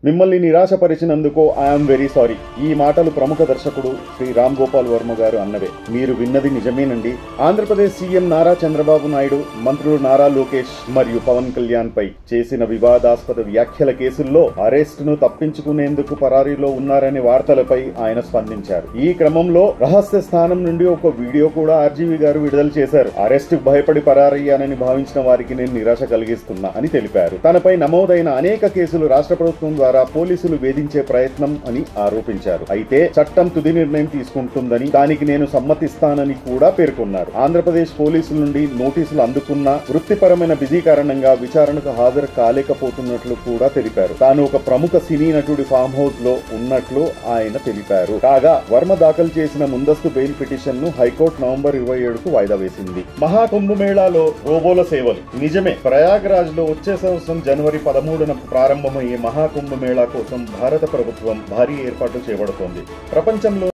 మిమ్మల్ని నిరాశపరిచినందుకు I'm very sorry. ఈ మాటలు ప్రముఖ దర్శకుడు శ్రీ రామ్ గోపాల్ వర్మ గారు అన్నవే. మీరు విన్నది నిజమేనండి. ఆంధ్రప్రదేశ్ సీఎం నారా చంద్రబాబు నాయుడు, మంత్రులు నారా లోకేష్ మరియు పవన్ కళ్యాణ్ పై చేసిన వివాదాస్పద వ్యాఖ్యల కేసుల్లో అరెస్టును తప్పించుకునేందుకు పరారీలో ఉన్నారనే వార్తలపై ఆయన స్పందించారు. ఈ క్రమంలో రహస్య స్థానం నుండి ఒక వీడియో కూడా ఆర్జీవీ గారు విడుదల చేశారు. అరెస్టుకు భయపడి పరారయ్యానని భావించిన వారికి నేను నిరాశ కలిగిస్తున్నా అని తెలిపారు. తనపై నమోదైన అనేక కేసులు రాష్ట్ర ప్రభుత్వం ద్వారా పోలీసులు వేధించే ప్రయత్నం అని ఆరోపించారు. అయితే చట్టం తుది నిర్ణయం తీసుకుంటుందని, దానికి నేను సమ్మతిస్తానని కూడా పేర్కొన్నారు. ఆంధ్రప్రదేశ్ పోలీసుల నుండి నోటీసులు అందుకున్న వృత్తిపరమైన బిజీ కారణంగా విచారణకు హాజరు కాలేకపోతున్నట్లు కూడా తెలిపారు. తాను ఒక ప్రముఖ సినీ నటుడి ఫామ్ హౌస్ లో ఉన్నట్లు ఆయన తెలిపారు. కాగా వర్మ దాఖలు చేసిన ముందస్తు బెయిల్ పిటిషన్ ను హైకోర్టు నవంబర్ 27కు వాయిదా వేసింది. మహాకుంభమేళాలో రోబోల సేవలు నిజమే. ప్రయాగ్రాజ్ లో వచ్చే సంవత్సరం జనవరి 13న ప్రారంభమయ్యే మహాకుంభమేళా కోసం భారత ప్రభుత్వం భారీ ఏర్పాట్లు చేపడుతోంది. ప్రపంచంలో